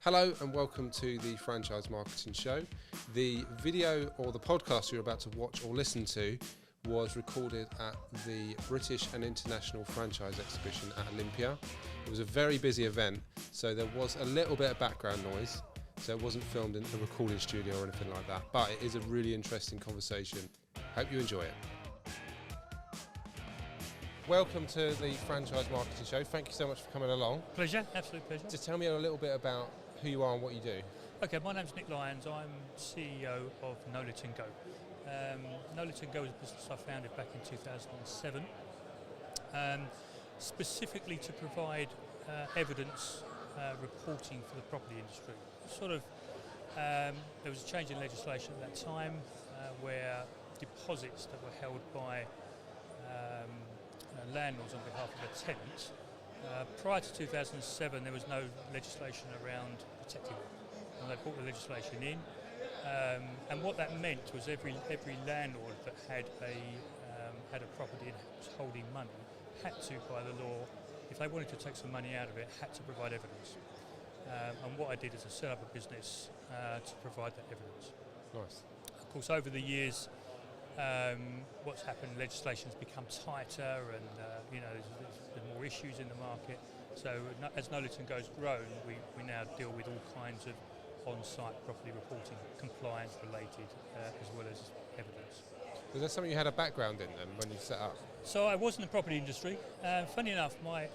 Hello and welcome to the Franchise Marketing Show. The video or the podcast you're about to watch or listen to was recorded at the British and International Franchise Exhibition at Olympia. It was a very busy event, so there was a little bit of background noise, so it wasn't filmed in a recording studio or anything like that, but it is a really interesting conversation. Hope you enjoy it. Welcome to the Franchise Marketing Show. Thank you so much for coming along. Pleasure, absolute pleasure. Just tell me a little bit about who you are and what you do. Okay, my name's Nick Lyons. I'm CEO of Know It and Go. Know It and Go is a business I founded back in 2007, specifically to provide evidence reporting for the property industry. There was a change in legislation at that time where deposits that were held by landlords on behalf of the tenants. Prior to 2007, there was no legislation around protecting them, and they brought the legislation in. And what that meant was every landlord that had a property and was holding money had to, by the law, if they wanted to take some money out of it, had to provide evidence. And what I did is I set up a business to provide that evidence. Nice. Of course, over the years, what's happened, legislation's become tighter and there's more issues in the market. So as Know It and Go's grown, we now deal with all kinds of on-site property reporting, compliance related, as well as evidence. Was that something you had a background in then when you set up? So I was in the property industry. Funny enough, my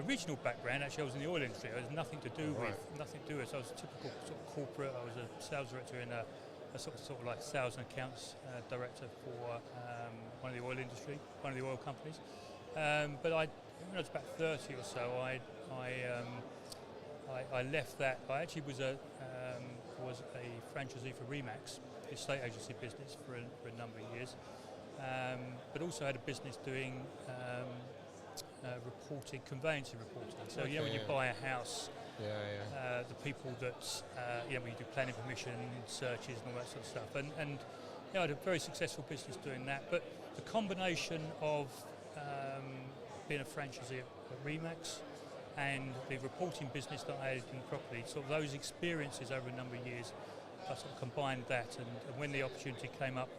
original background, actually I was in the oil industry. It had nothing to do with. So I was a typical sort of corporate. I was a sales director in a sort of like sales and accounts director for one of the oil industry, one of the oil companies. But when I was about 30 or so, I left that. I actually was a franchisee for Remax, the estate agency business, for a number of years. But also had a business doing reporting, conveyancing reporting. So when you buy a house, the people that when you do planning permission, searches, and all that sort of stuff. And I had a very successful business doing that. But the combination of being a franchisee at Remax and the reporting business that I had in property, sort of those experiences over a number of years, I sort of combined that. And when the opportunity came up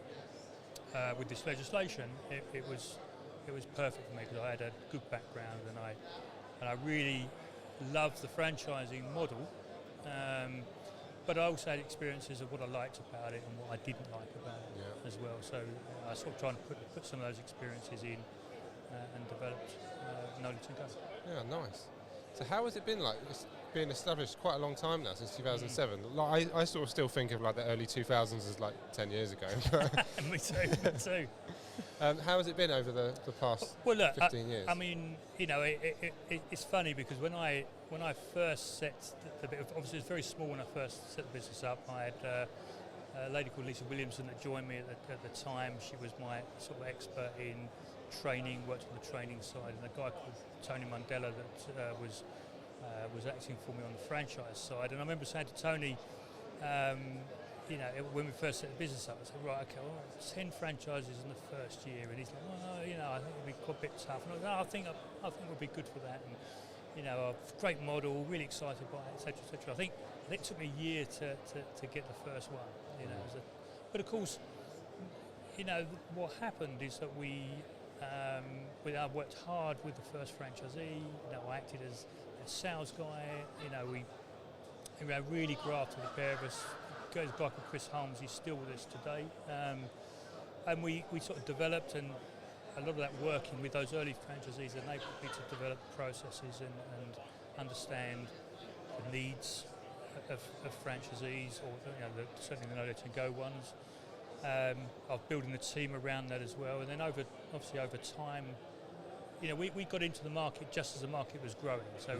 with this legislation, it was perfect for me because I had a good background and I really loved the franchising model, but I also had experiences of what I liked about it and what I didn't like about it as well. So I sort of trying to put some of those experiences in and developed Know It and Go. Yeah, nice. So how has it been like? It's been established quite a long time now, since 2007. Like I sort of still think of like the early 2000s as like 10 years ago. Me too. How has it been over the past 15 years? I mean, it's funny because when I first set obviously it's very small when I first set the business up. I had a lady called Lisa Williamson that joined me at the time. She was my sort of expert in training, worked on the training side, and a guy called Tony Mandela that was acting for me on the franchise side. And I remember saying to Tony, when we first set the business up, I said, right, okay, well, 10 franchises in the first year, and he's like, well, I think it'll be quite a bit tough. And I was like, I think we'll be good for that. And a great model, really excited by it, etc., etc. I think it took me a year to get the first one. But of course, what happened is that I worked hard with the first franchisee. I acted as a sales guy. We really grafted the pair of us. There's a guy called Chris Holmes. He's still with us today, and we sort of developed, and a lot of that working with those early franchisees enabled me to develop processes and understand the needs of franchisees, or certainly the Know It and Go ones. Of building the team around that as well, and then over time, we got into the market just as the market was growing. So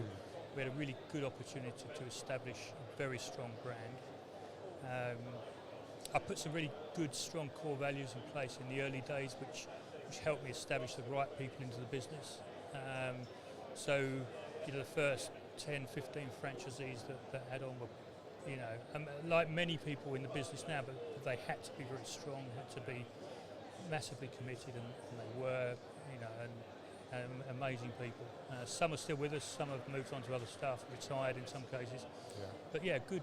we had a really good opportunity to establish a very strong brand. I put some really good, strong core values in place in the early days, which helped me establish the right people into the business. The first 10, 15 franchisees that had on were, like many people in the business now, but they had to be very strong, had to be massively committed, and they were, amazing people. Some are still with us, some have moved on to other stuff, retired in some cases. Yeah. But yeah, good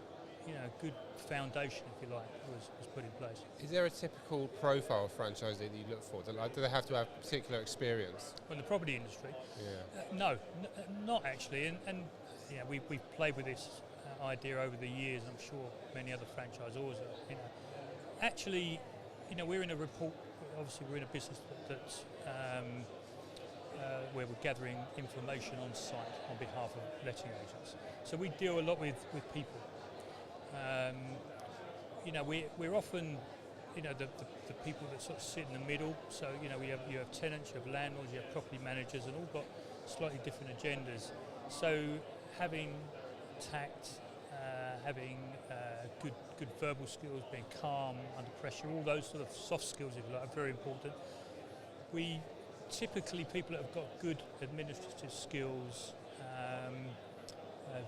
foundation, if you like, was put in place. Is there a typical profile of franchisee that you look for? Do they have to have particular experience? In the property industry? Yeah. No, not actually. And we've played with this idea over the years. I'm sure many other franchisors are. Actually, we're in a report. Obviously, we're in a business that's where we're gathering information on site on behalf of letting agents. So we deal a lot with people. We're often, the people that sort of sit in the middle. So you have tenants, you have landlords, you have property managers, and all got slightly different agendas. So having tact, having good verbal skills, being calm under pressure, all those sort of soft skills, if you like, are very important. We typically, people that have got good administrative skills,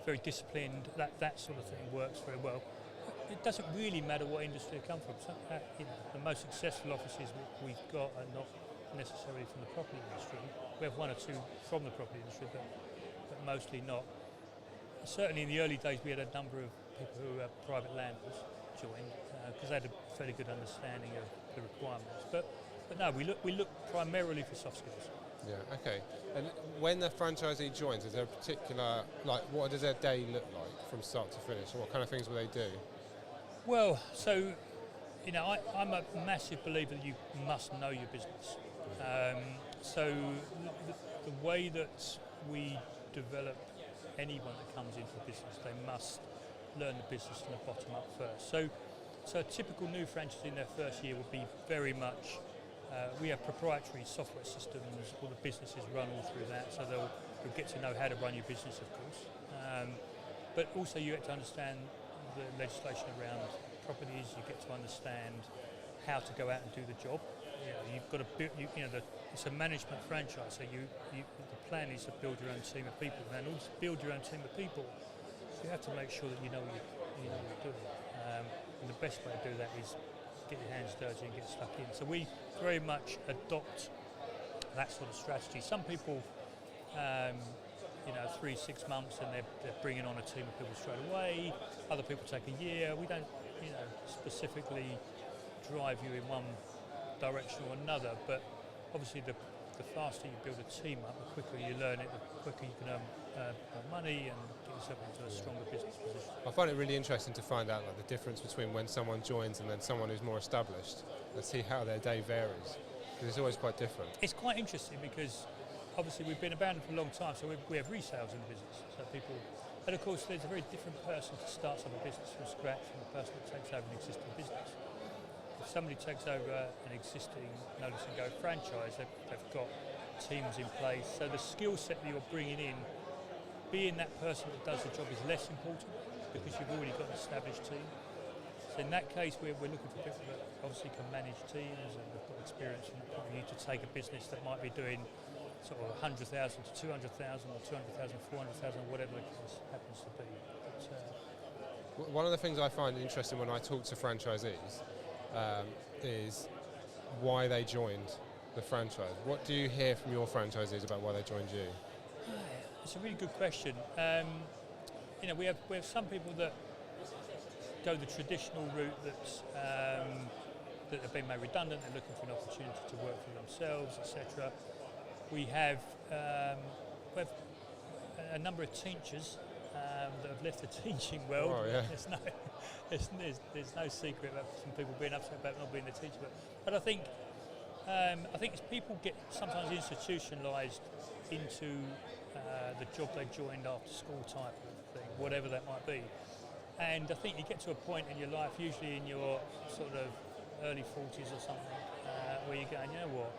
very disciplined, that sort of thing works very well. It doesn't really matter what industry they come from. So, the most successful offices we've got are not necessarily from the property industry. We have one or two from the property industry, but mostly not. Certainly in the early days we had a number of people who were private landlords join because they had a fairly good understanding of the requirements. But no, we look primarily for soft skills. Yeah, okay. And when the franchisee joins, is there a particular, what does their day look like from start to finish? And what kind of things will they do? Well, so, I'm a massive believer that you must know your business. So the way that we develop anyone that comes into the business, they must learn the business from the bottom up first. So a typical new franchisee in their first year will be very much, we have proprietary software systems, all the businesses run all through that, so they'll get to know how to run your business, of course. But also you get to understand the legislation around properties, you get to understand how to go out and do the job. You've got to build, it's a management franchise, so the plan is to build your own team of people, and also build your own team of people. You have to make sure that you know what you're doing. And the best way to do that is get your hands dirty and get stuck in. So we very much adopt that sort of strategy. Some people, 3-6 months, and they're bringing on a team of people straight away. Other people take a year. We don't, specifically drive you in one direction or another, but obviously the faster you build a team up, the quicker you learn it, the quicker you can earn money and get yourself into a stronger business position. I find it really interesting to find out the difference between when someone joins and then someone who's more established, and see how their day varies, because it's always quite different. It's quite interesting because obviously we've been abandoned for a long time, so we have resales in the business. So people, and of course there's a very different person that starts up a business from scratch from the person that takes over an existing business. If somebody takes over an existing Notice and Go franchise, they've got teams in place, so the skill set that you're bringing in, being that person that does the job is less important because you've already got an established team. So in that case, we're looking for people that obviously can manage teams and have got experience from that point of view to take a business that might be doing sort of 100,000 to 200,000 or 200,000, 400,000, or whatever the case happens to be. One of the things I find interesting when I talk to franchisees is why they joined the franchise. What do you hear from your franchisees about why they joined you? It's a really good question. We have some people that go the traditional route that have been made redundant. They're looking for an opportunity to work for themselves, etc. We have a number of teachers that have left the teaching world. Oh, yeah. There's no secret about some people being upset about not being a teacher. But I think as people get sometimes institutionalised into the job they joined after school type of thing, whatever that might be. And I think you get to a point in your life, usually in your sort of early 40s or something, where you're going, you know what,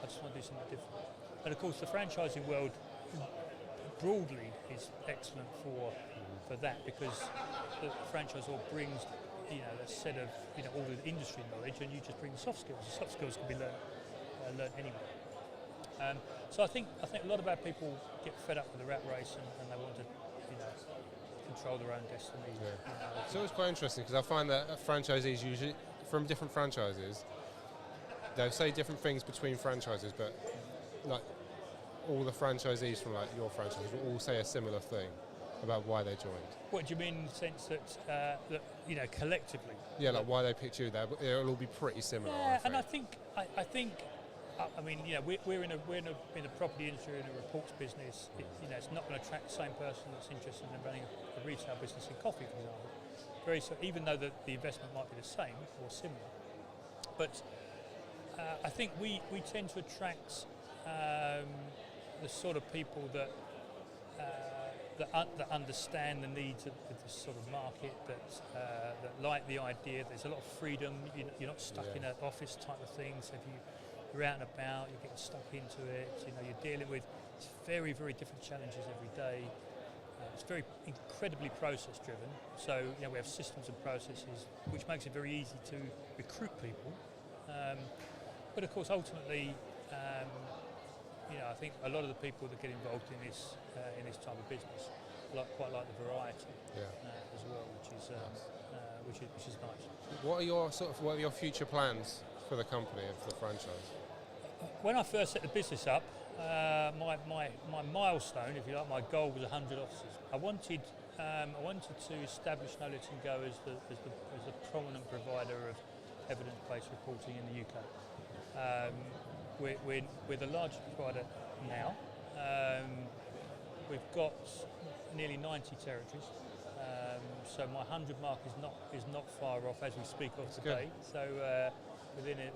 I just want to do something different. And of course the franchising world broadly is excellent for that, because the franchisor brings a set of all the industry knowledge, and you just bring the soft skills. The soft skills can be learned anyway. So I think a lot of our people get fed up with the rat race and they want to control their own destiny. Yeah. So it's quite interesting because I find that franchisees usually from different franchises, they'll say different things between franchises, but all the franchisees from like your franchise will all say a similar thing about why they joined? What do you mean in the sense that, collectively? Yeah, like why they picked you there, but it'll all be pretty similar. Yeah, and I think, we're in a property industry, in a reports business. It's not going to attract the same person that's interested in running a retail business in coffee, for example. Even though the investment might be the same or similar, but I think we tend to attract the sort of people that understand the needs of this sort of market, that like the idea. There's a lot of freedom. You're not stuck in an office type of thing. So if you're out and about, you're getting stuck into it. You're dealing with very, very different challenges every day. It's very incredibly process driven. So we have systems and processes, which makes it very easy to recruit people. But of course, ultimately, I think a lot of the people that get involved in this type of business quite like the variety as well, which is nice. What are your future plans for the company and for the franchise? When I first set the business up, my milestone, if you like, my goal was 100 offices. I wanted to establish No Letting Go as the prominent provider of evidence-based reporting in the UK. We're the largest provider now. We've got nearly 90 territories, so my 100 mark is not far off as we speak of today. Good. So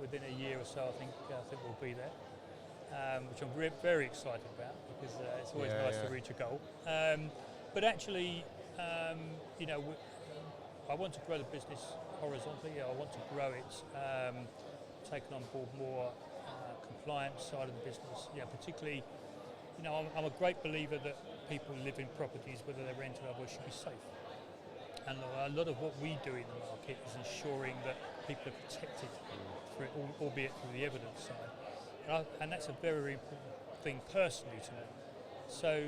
within a year or so, I think we'll be there, which I'm very excited about, because it's always nice to reach a goal. But actually, I want to grow the business horizontally. I want to grow it, taking on board more compliance side of the business. Particularly, I'm a great believer that people live in properties, whether they're rented or otherwise, should be safe. And a lot of what we do in the market is ensuring that people are protected, albeit through the evidence side. And that's a very, very important thing personally to me. So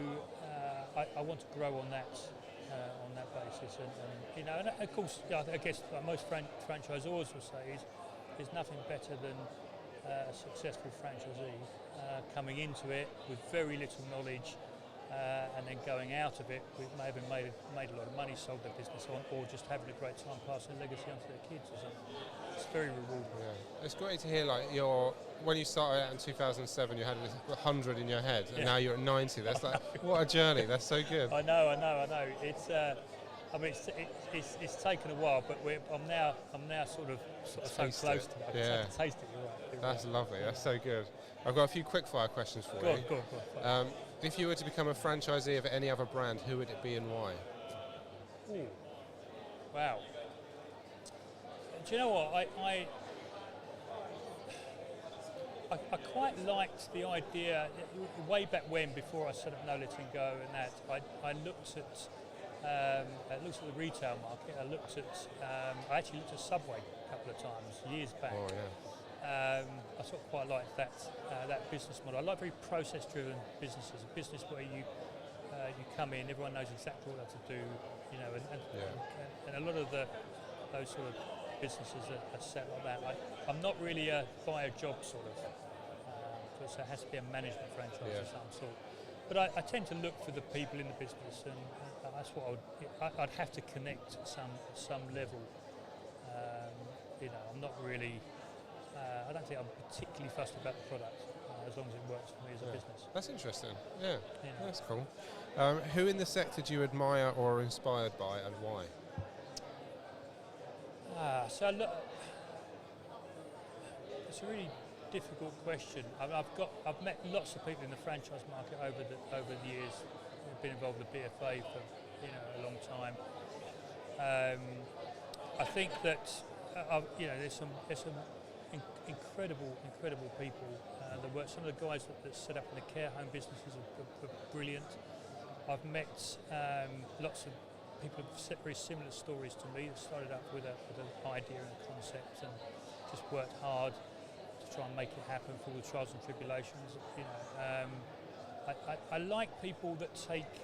I want to grow on that basis. And of course, I guess like most franchisors will say is there's nothing better than a successful franchisee coming into it with very little knowledge, and then going out of it with maybe made a lot of money, sold their business on, or just having a great time passing a legacy on to their kids or something. It's very rewarding. Yeah. It's great to hear, like, when you started out in 2007, you had 100 in your head, and now you're at 90. That's like, what a journey. That's so good. I know. It's it's taken a while, but I'm now sort of so close to it. I can taste it. You're right. That's lovely. That's so good. I've got a few quick-fire questions for you. Go on. If you were to become a franchisee of any other brand, who would it be and why? Ooh. Wow. Do you know what? I quite liked the idea way back when, before I set up No Letting Go, and that I looked at the retail market. I actually looked at Subway a couple of times years back. Oh yeah. I sort of quite like that business model. I like very process-driven businesses. A business where you come in, everyone knows exactly what to do, and a lot of those sort of businesses are set like that. I'm not really a buy a job sort of, so it has to be a management franchise of some sort. But I tend to look for the people in the business, and that's what I'd have to connect at some level. I'm not really. I don't think I'm particularly fussed about the product, as long as it works for me as a business. That's interesting. Yeah. That's cool. Who in the sector do you admire or are inspired by, and why? It's a really difficult question. I've met lots of people in the franchise market over the years. I've been involved with BFA for a long time. I think that there's some incredible people that work. Some of the guys that set up in the care home businesses are brilliant. I've met lots of people who've set very similar stories to me, that started up with an idea and a concept and just worked hard to try and make it happen through the trials and tribulations. I like people that take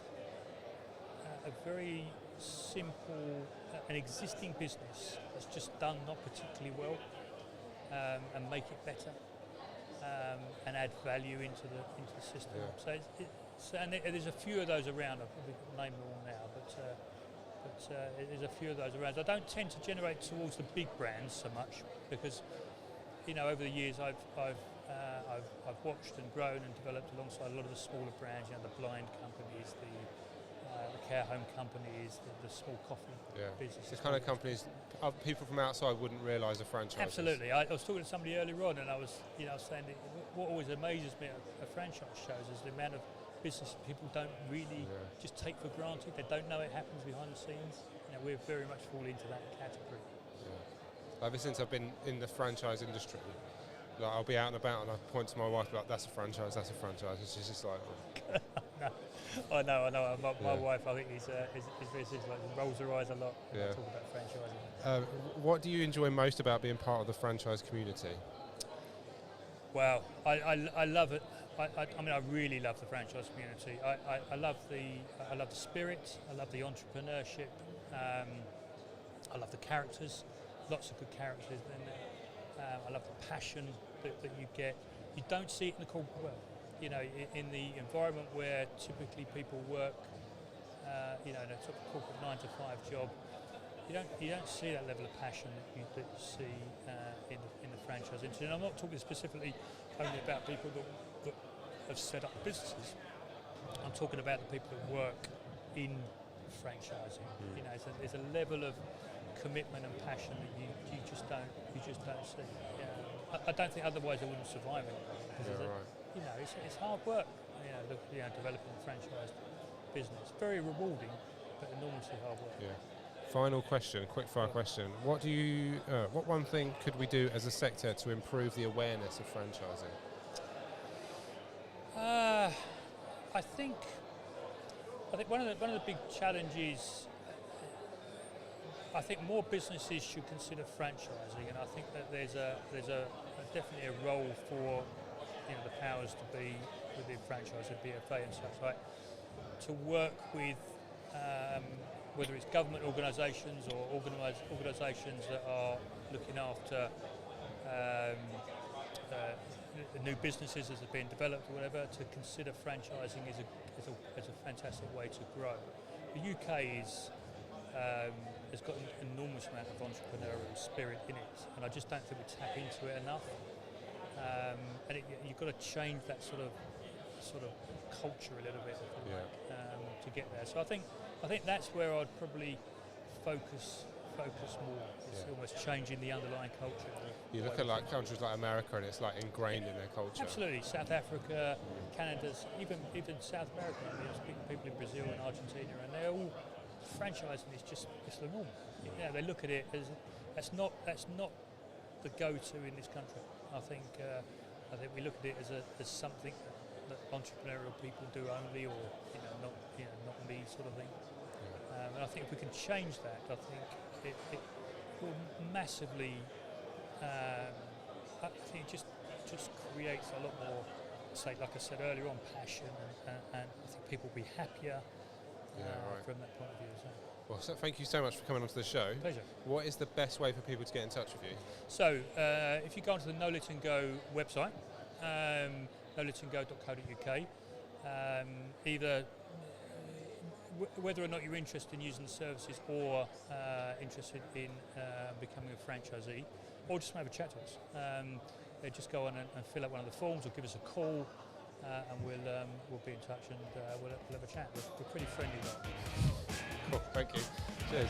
a very simple, an existing business that's just done not particularly well, and make it better. and add value into the system. Yeah. So there's a few of those around. I probably can't name them all now, but there's a few of those around. I don't tend to generate towards the big brands so much because, over the years I've watched and grown and developed alongside a lot of the smaller brands. The blind companies, the care home companies, the small coffee businesses. The kind of companies people from outside wouldn't realise are franchises. Absolutely. I was talking to somebody earlier on, and I was saying that what always amazes me at franchise shows is the amount of business people don't really just take for granted. They don't know it happens behind the scenes. We very much fall into that category. Yeah. Ever since I've been in the franchise industry, I'll be out and about and I point to my wife like, that's a franchise, that's a franchise. And she's just like... I know. My wife, I think, is very similar. Like, rolls her eyes a lot when I talk about franchising. What do you enjoy most about being part of the franchise community? Well, I love it. I really love the franchise community. I love the spirit. I love the entrepreneurship. I love the characters. Lots of good characters in there. I love the passion that you get. You don't see it in the corporate world. In the environment where typically people work, in a sort of corporate 9-to-5 job, you don't see that level of passion that you see in the franchise industry. And I'm not talking specifically only about people that have set up businesses. I'm talking about the people that work in franchising. There's a level of commitment and passion that you just don't see. I don't think otherwise they wouldn't survive it. It's hard work. Developing a franchise business, very rewarding, but enormously hard work. Yeah. Final question, quick fire question. What one thing could we do as a sector to improve the awareness of franchising? I think one of the big challenges. I think more businesses should consider franchising, and I think that there's definitely a role for the powers to be within franchise, the BFA and such like, to work with whether it's government organisations or organisations that are looking after new businesses as they're being developed or whatever, to consider franchising as a fantastic way to grow. The UK has got an enormous amount of entrepreneurial spirit in it, and I just don't think we tap into it enough. And you've got to change that sort of culture a little bit to get there. So I think that's where I'd probably focus more. It's almost changing the underlying culture. You look at countries like America, and it's ingrained in their culture. Absolutely, South Africa, Canada's, even South America. I speak to people in Brazil and Argentina, and they're all franchising. It's the norm. They look at it as that's not the go-to in this country. I think we look at it as something that entrepreneurial people do only, or not me sort of thing. And I think if we can change that, I think it will massively. I think it just creates a lot more, like I said earlier on, passion, and I think people will be happier from that point of view. Well, so thank you so much for coming onto the show. Pleasure. What is the best way for people to get in touch with you? So, if you go onto the No Let 'Em Go website, noletandgo.co.uk, either whether or not you're interested in using the services or interested in becoming a franchisee, or just have a chat to us. Just go on and fill out one of the forms, or give us a call, and we'll be in touch, and we'll have a chat. We're pretty friendly. Cool, thank you. Cheers.